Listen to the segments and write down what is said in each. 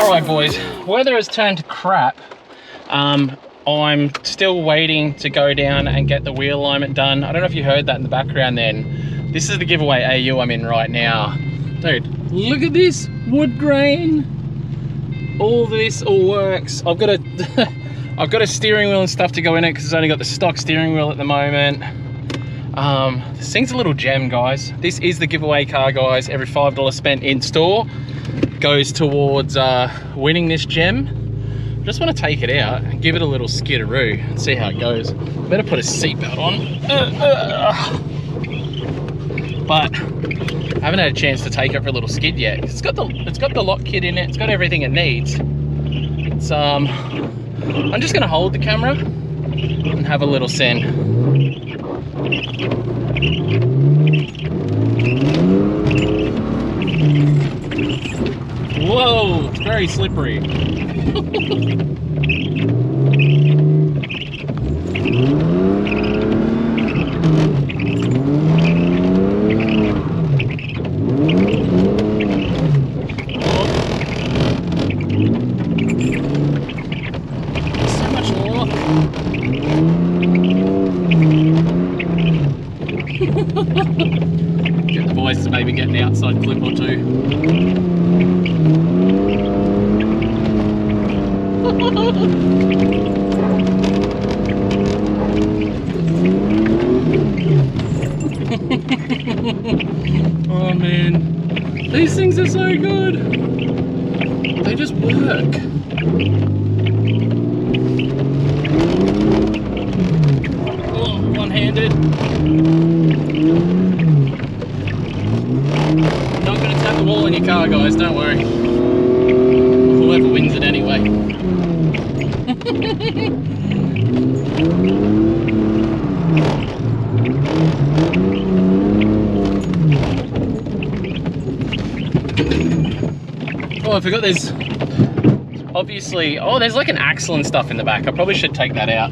Alright boys, weather has turned to crap. I'm still waiting to go down and get the wheel alignment done. I don't know if you heard that in the background then. This is the giveaway AU I'm in right now. Dude, look at this wood grain. All this all works. I've got a steering wheel and stuff to go in it because it's only got the stock steering wheel at the moment. This thing's a little gem, guys. This is the giveaway car, guys. Every $5 spent in store goes towards winning this gem. I just want to take it out and give it a little skidderoo and see how it goes. Better put a seatbelt on. But I haven't had a chance to take it for a little skid yet. It's got the lock kit in it. It's got everything it needs. It's I'm just gonna hold the camera and have a little send. Whoa, it's very slippery. So much lock. Get the boys to maybe get an outside clip or two. Oh man, these things are so good. They just work. Oh, one-handed. Not gonna tap the wall in your car, guys, don't worry. Whoever wins it anyway. Oh, I forgot there's obviously, oh, there's like an axle and stuff in the back. I probably should take that out.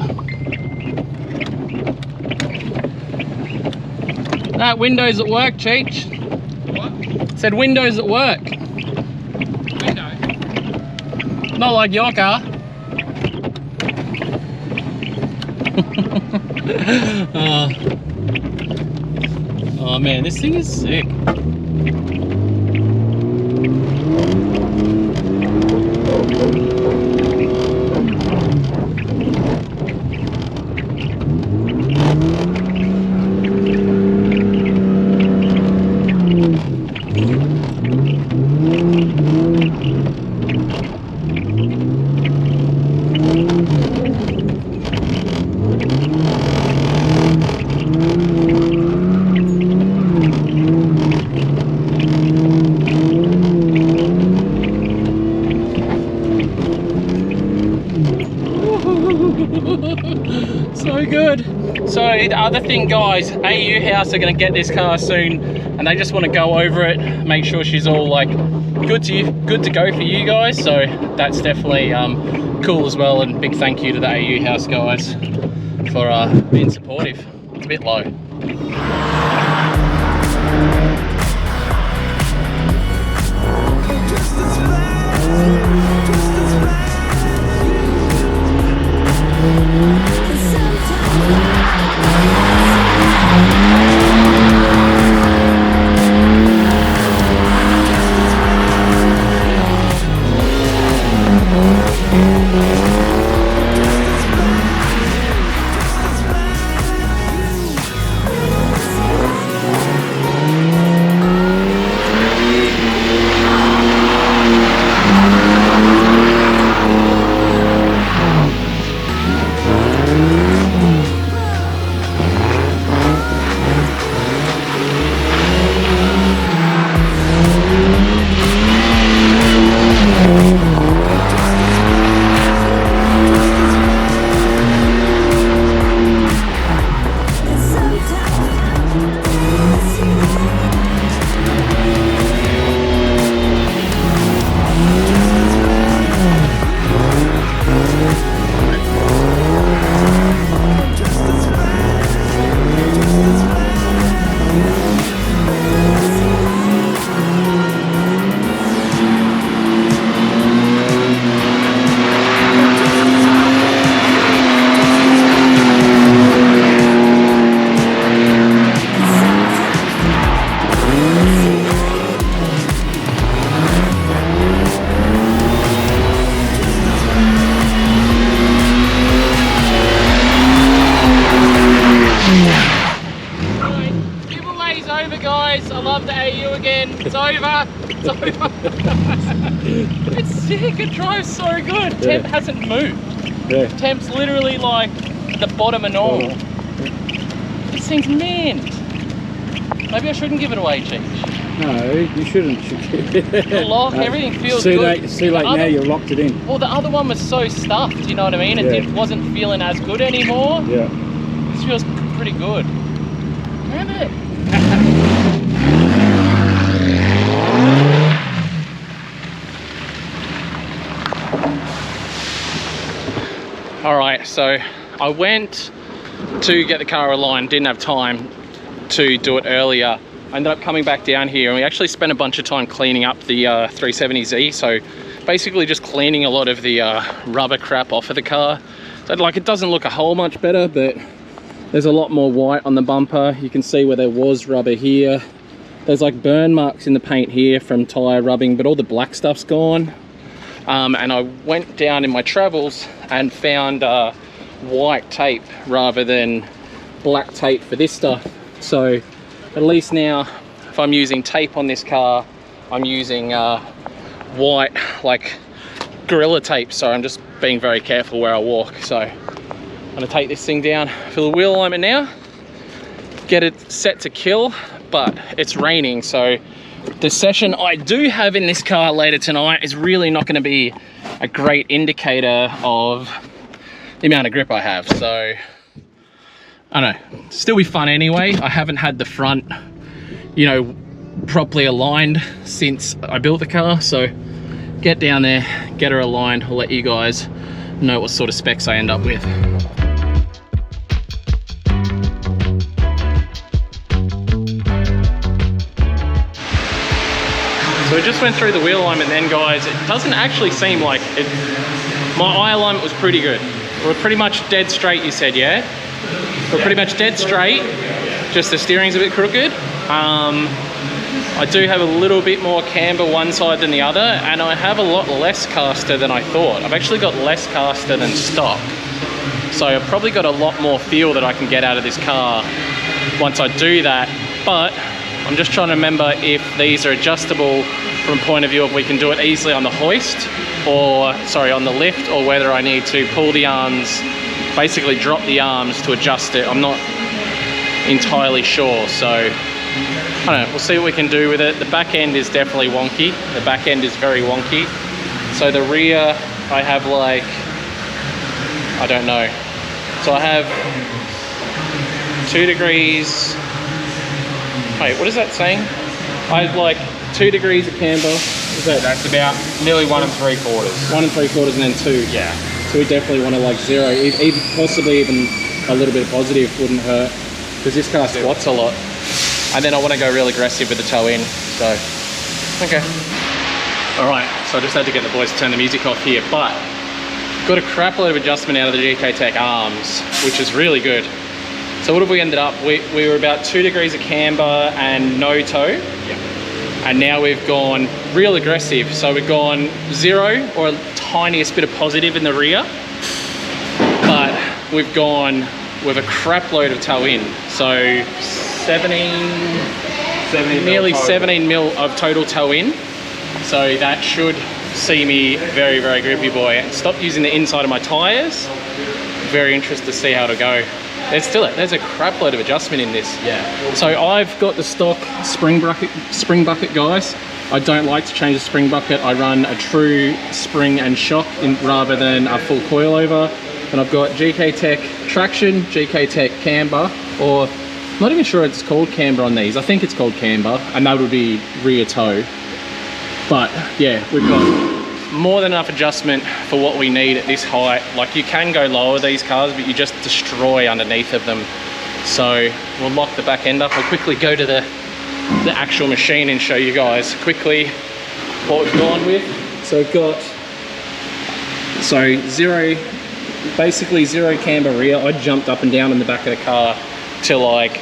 That windows at work, Cheech. What? Said windows at work. Window? Not like your car. Oh man, this thing is sick. So good. So the other thing, guys, AU House are going to get this car soon and they just want to go over it, make sure she's all like good to go for you guys. So that's definitely cool as well, and big thank you to the AU House guys for being supportive. It's a bit low. It's over. It's sick, it drives so good. Yeah. Temp hasn't moved. Yeah. Temp's literally like the bottom of normal. This thing's mint. Maybe I shouldn't give it away, Cheech. No, you shouldn't. The lock, everything feels too good. Late, too late now, you've locked it in. Well, the other one was so stuffed, you know what I mean? It wasn't feeling as good anymore. Yeah. This feels pretty good. Damn it. All right, so I went to get the car aligned, didn't have time to do it earlier. I ended up coming back down here and we actually spent a bunch of time cleaning up the 370Z. So basically just cleaning a lot of the rubber crap off of the car. So like it doesn't look a whole much better, but there's a lot more white on the bumper. You can see where there was rubber here. There's like burn marks in the paint here from tire rubbing, but all the black stuff's gone. And I went down in my travels and found white tape rather than black tape for this stuff. So at least now, if I'm using tape on this car, I'm using white, like Gorilla tape. So I'm just being very careful where I walk. So I'm gonna take this thing down for the wheel alignment now, get it set to kill, but it's raining. So the session I do have in this car later tonight is really not gonna be a great indicator of the amount of grip I have. So I don't know, still be fun anyway. I haven't had the front, you know, properly aligned since I built the car. So get down there, get her aligned. I'll let you guys know what sort of specs I end up with. So I just went through the wheel alignment then, guys. It doesn't actually seem like it. My eye alignment was pretty good. We're pretty much dead straight, you said, yeah? We're pretty much dead straight, just the steering's a bit crooked. I do have a little bit more camber one side than the other, and I have a lot less caster than I thought. I've actually got less caster than stock. So I've probably got a lot more feel that I can get out of this car once I do that. But I'm just trying to remember if these are adjustable from point of view of we can do it easily on the hoist, or sorry, on the lift, or whether I need to pull the arms, basically drop the arms to adjust it. I'm not entirely sure, so I don't know, we'll see what we can do with it. The back end is definitely wonky. The back end is very wonky. So the rear, I have like, I don't know. So I have 2 degrees, wait, what is that saying? I have like 2 degrees of camber. Is that? That's about nearly 1 3/4. 1 3/4 and then 2. Yeah. So we definitely want to like 0, even possibly even a little bit of positive wouldn't hurt, because this car squats a lot. And then I want to go real aggressive with the toe in, so, okay. All right, so I just had to get the boys to turn the music off here, but got a crap load of adjustment out of the GK Tech arms, which is really good. So what have we ended up? We were about 2 degrees of camber and no toe. Yeah. And now we've gone real aggressive. So we've gone 0 or a tiniest bit of positive in the rear, but we've gone with a crap load of toe in. So 17 nearly 17 mil of total toe in. So that should see me very, very grippy, boy. Stop using the inside of my tires. Very interested to see how to go. There's a crap load of adjustment in this. Yeah. So I've got the stock spring bucket, guys. I don't like to change the spring bucket. I run a true spring and shock rather than a full coilover. And I've got GK Tech traction, GK Tech camber, or I'm not even sure it's called camber on these. I think it's called camber, and that would be rear toe. But yeah, we've got more than enough adjustment for what we need at this height. Like, you can go lower these cars, but you just destroy underneath of them. So we'll lock the back end up. I'll quickly go to the actual machine and show you guys quickly what we've gone with. So we've got, basically 0 camber rear. I jumped up and down in the back of the car to like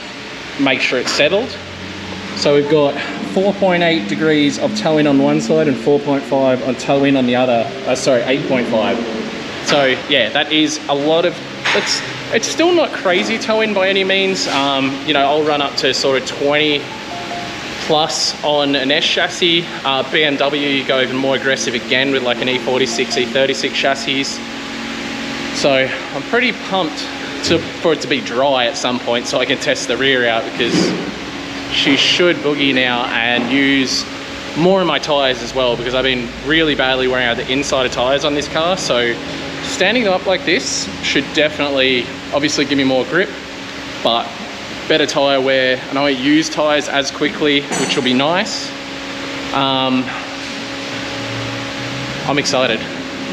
make sure it's settled. So we've got 4.8 degrees of toe in on one side and 4.5 on toe in on the other. Sorry, 8.5. So yeah, that is a lot of, it's still not crazy toe in by any means. You know, I'll run up to sort of 20 Plus on an S chassis. BMW, you go even more aggressive again with like an E46, E36 chassis. So I'm pretty pumped for it to be dry at some point so I can test the rear out, because she should boogie now and use more of my tyres as well, because I've been really badly wearing out the inside of tyres on this car. So standing up like this should definitely obviously give me more grip, but better tyre wear, and I won't use tyres as quickly, which will be nice. I'm excited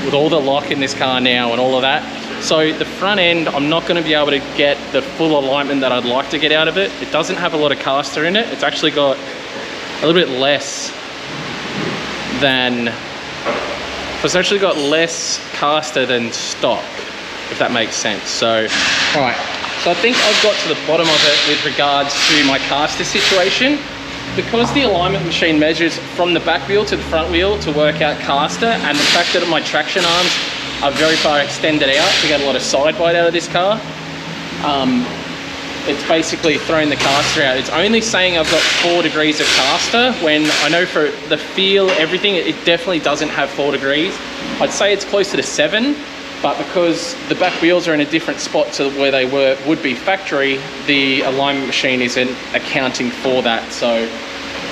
with all the lock in this car now and all of that. So the front end, I'm not going to be able to get the full alignment that I'd like to get out of it. It doesn't have a lot of caster in it. It's actually got a little bit less than, it's actually got less caster than stock, if that makes sense. So, all right. So I think I've got to the bottom of it with regards to my caster situation. Because the alignment machine measures from the back wheel to the front wheel to work out caster, and the fact that my traction arms are very far extended out to get a lot of side bite out of this car, it's basically thrown the caster out. It's only saying I've got 4 degrees of caster, when I know for the feel, everything, it definitely doesn't have 4 degrees. I'd say it's closer to 7. But because the back wheels are in a different spot to where they would be factory, the alignment machine isn't accounting for that. So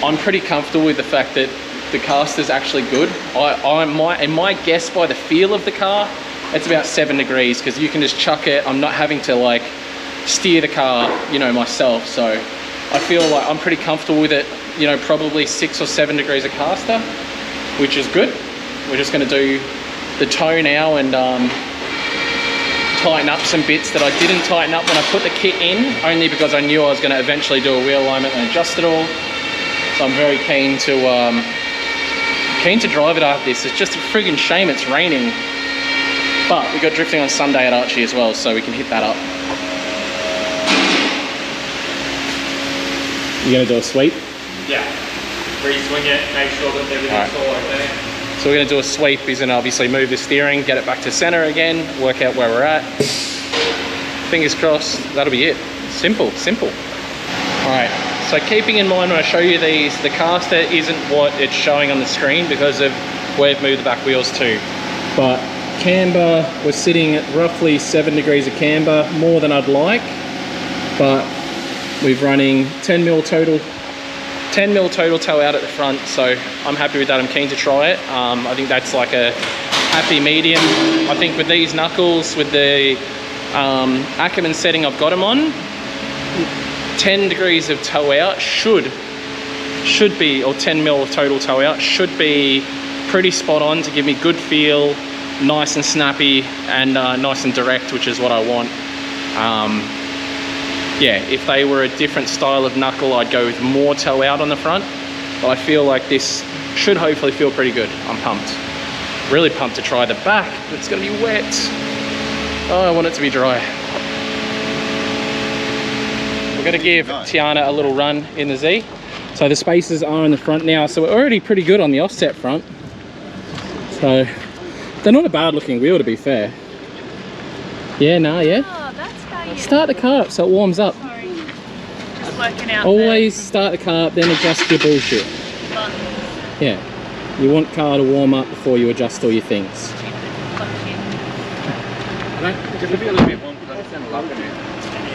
I'm pretty comfortable with the fact that the caster's actually good. In my guess, by the feel of the car, it's about 7 degrees, because you can just chuck it. I'm not having to like steer the car, you know, myself. So I feel like I'm pretty comfortable with it, you know, probably 6 or 7 degrees of caster, which is good. We're just going to do the toe now and tighten up some bits that I didn't tighten up when I put the kit in, only because I knew I was going to eventually do a wheel alignment and adjust it all. So I'm very keen to drive it after this. It's just a friggin' shame it's raining, but we got drifting on Sunday at Archie as well, so we can hit that up. You gonna do a sweep? Yeah. Re-swing it, make sure that everything's all okay. So we're going to do a sweep. He's going to obviously move the steering, get it back to center again, work out where we're at. Fingers crossed, that'll be it. Simple, simple. All right, so keeping in mind when I show you these, the caster isn't what it's showing on the screen because of where we've moved the back wheels to. But camber, we're sitting at roughly 7 degrees of camber, more than I'd like. But we're running 10 mil total toe out at the front, so I'm happy with that. I'm keen to try it. I think that's like a happy medium. I think with these knuckles, with the Ackerman setting I've got them on, 10 degrees of toe out should be, or 10 mil of total toe out should be pretty spot on to give me good feel, nice and snappy, and nice and direct, which is what I want. Yeah, if they were a different style of knuckle, I'd go with more toe out on the front. But I feel like this should hopefully feel pretty good. I'm pumped. Really pumped to try the back. It's gonna be wet. Oh, I want it to be dry. We're gonna give Tiana a little run in the Z. So the spacers are in the front now. So we're already pretty good on the offset front. So they're not a bad looking wheel, to be fair. Yeah, nah, yeah. Start the car up so it warms up. Sorry. Just working out. Always start the car up, then adjust your bullshit. Yeah. You want car to warm up before you adjust all your things.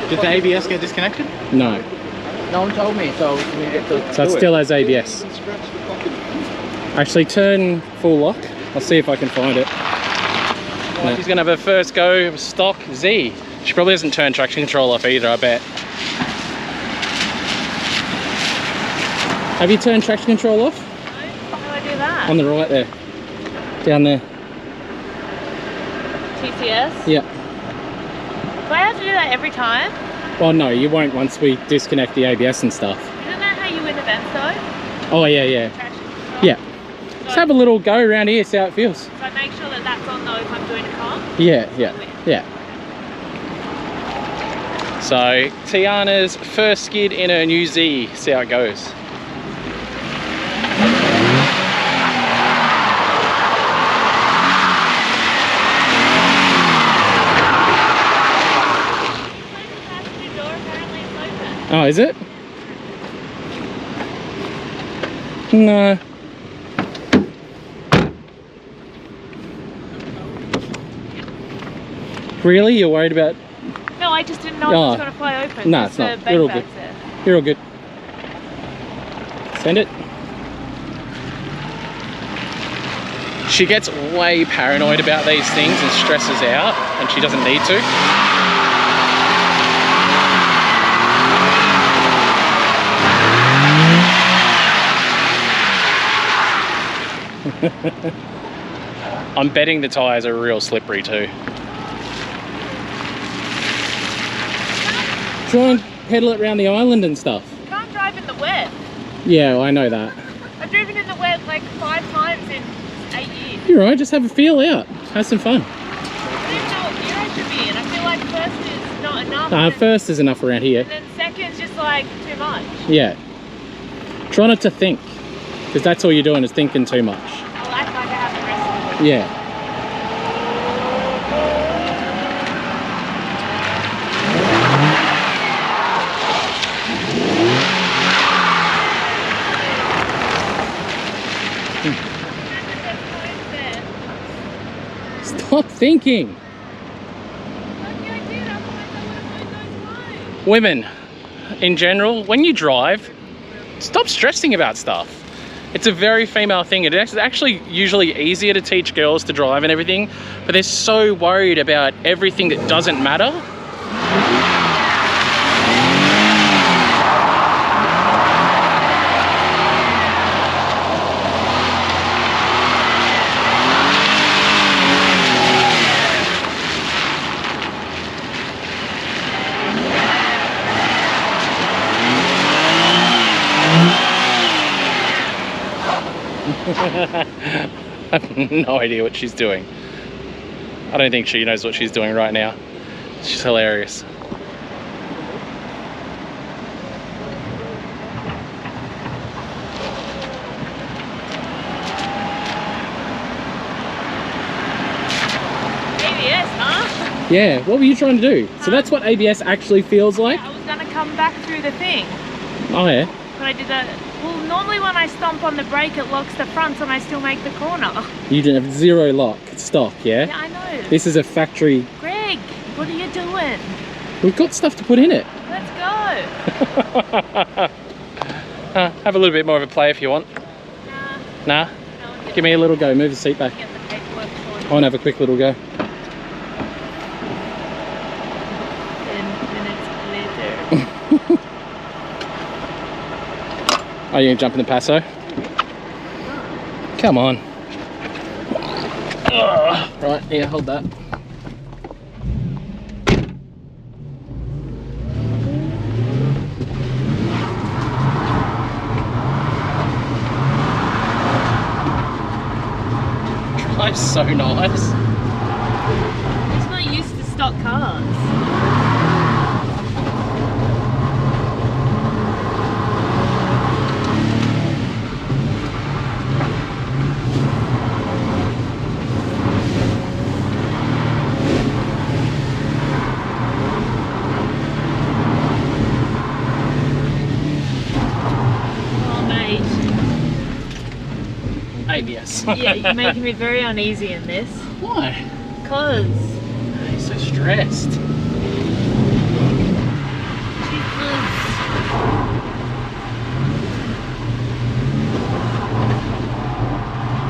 Did the ABS get disconnected? No. No one told me, so we get to So it still has ABS. Actually, turn full lock. I'll see if I can find it. No. She's going to have her first go of stock Z. She probably hasn't turned traction control off either, I bet. Have you turned traction control off? No, how do I do that? On the right there. Down there. TCS? Yeah. Do I have to do that every time? Well, no, you won't once we disconnect the ABS and stuff. Isn't that how you win events though? Oh, yeah, yeah. Traction control? Yeah. So, Just have a little go around here, see how it feels. so I make sure that that's on though if I'm doing a comp? Yeah, yeah, yeah. So, Tiana's first skid in her new Z. See how it goes. Door, apparently it's open. Oh, is it? No. Really? You're worried about... No, I just didn't know it was going to fly open. No, it's not. You're all good. You're all good. Send it. She gets way paranoid about these things and stresses out, and she doesn't need to. I'm betting the tyres are real slippery too. Try and pedal it around the island and stuff. You can't drive in the wet. Yeah, well, I know that. I've driven in the wet like 5 times in 8 years. You're right, just have a feel out. Have some fun. I don't even know what gear I should be in. I feel like first is not enough. First is enough around here. And then second's just like too much. Yeah. Try not to think, because that's all you're doing is thinking too much. I'll act like I have the rest of it. Yeah. Stop thinking. Women, in general, when you drive, stop stressing about stuff. It's a very female thing. It's actually usually easier to teach girls to drive and everything, but they're so worried about everything that doesn't matter. I have no idea what she's doing. I don't think she knows what she's doing right now. She's hilarious. ABS, huh? Yeah, what were you trying to do? So that's what ABS actually feels like? I was gonna come back through the thing. Oh yeah? But I did that. Well, normally when I stomp on the brake, it locks the front and I still make the corner. You didn't have zero lock, it's stock, yeah? Yeah, I know. This is a factory. Greg, what are you doing? We've got stuff to put in it. Let's go. Have a little bit more of a play if you want. Nah. Nah? Give me a little go, move the seat back. Get the paperwork sorted. I want to have a quick little go. 10 minutes later. Are you going to jump in the Paso? Come on. Right, yeah, hold that. Drive's so nice. It's not used to stock cars. ABS. Yeah, you're making me very uneasy in this. Why? Because He's so stressed.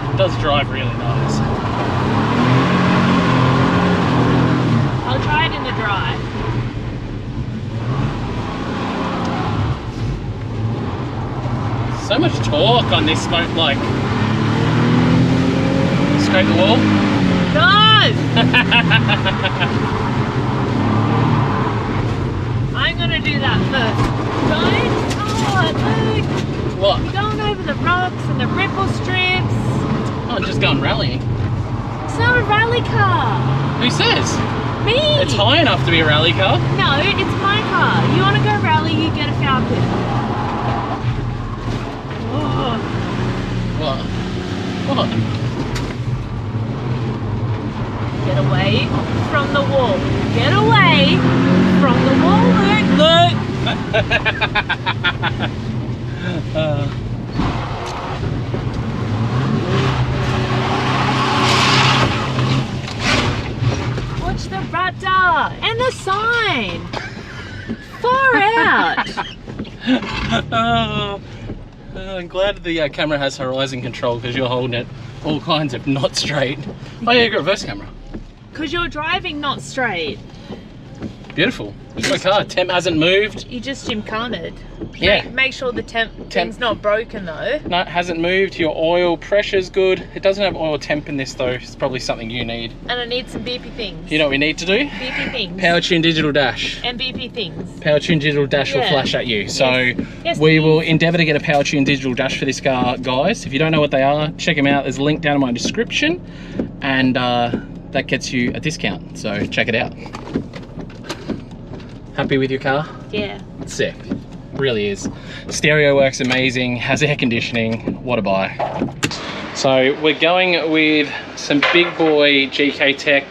It does drive really nice. I'll try it in the dry. So much torque on this smoke, like scrape the wall. No! I'm gonna do that first. Don't. Oh, look. What? You're going over the rocks and the ripple strips. Oh, just going rallying. It's not a rally car. Who says? Me. It's high enough to be a rally car. No, it's my car. You want to go rally, you get a Falcon. Oh. What? What? Get away from the wall. Get away from the wall. Look. I'm glad the camera has horizon control because you're holding it all kinds of not straight. Oh yeah, you got reverse camera. Because you're driving not straight. Beautiful. It's my car. Temp hasn't moved. You just gymkhana'd. Yeah. Make sure the temp thing's not broken though. No, it hasn't moved. Your oil pressure's good. It doesn't have oil temp in this though. It's probably something you need. And I need some BP things. You know what we need to do? BP things. Power tune digital dash. And BP things. Power tune digital dash will flash at you. So Yes, we please. will endeavour to get a power tune digital dash for this car, guys. If you don't know what they are, check them out. There's a link down in my description, and that gets you a discount. So check it out. Happy with your car? Yeah. Sick. Really is. Stereo works amazing, has air conditioning. What a buy. So we're going with some big boy GK Tech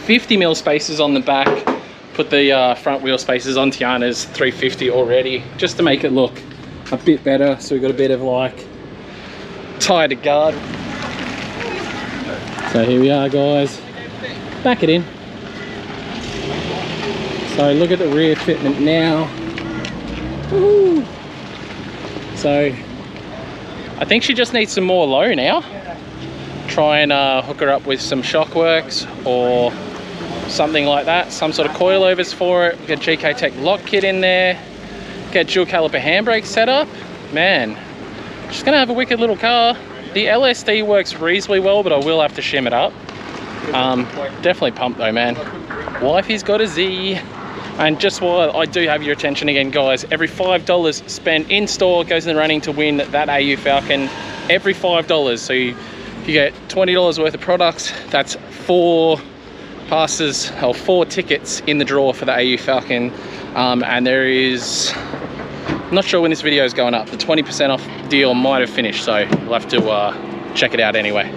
50mm spacers on the back. Put the front wheel spacers on Tiana's 350 already, just to make it look a bit better. So we've got a bit of like tie to guard. So here we are, guys. Back it in. So look at the rear fitment now. Woo. So I think she just needs some more low now. Try and hook her up with some Shockworks or something like that. Some sort of coilovers for it. Get GK Tech lock kit in there. Get dual caliper handbrake set up. Man, she's gonna have a wicked little car. The LSD works reasonably well, but I will have to shim it up. Definitely pumped though, man. Wifey's got a Z. And just while I do have your attention again, guys, every $5 spent in store goes in the running to win that AU Falcon. Every $5. So you get $20 worth of products. That's 4 passes or 4 tickets in the draw for the AU Falcon. And there is, I'm not sure when this video is going up. The 20% off deal might have finished, so you'll have to check it out anyway.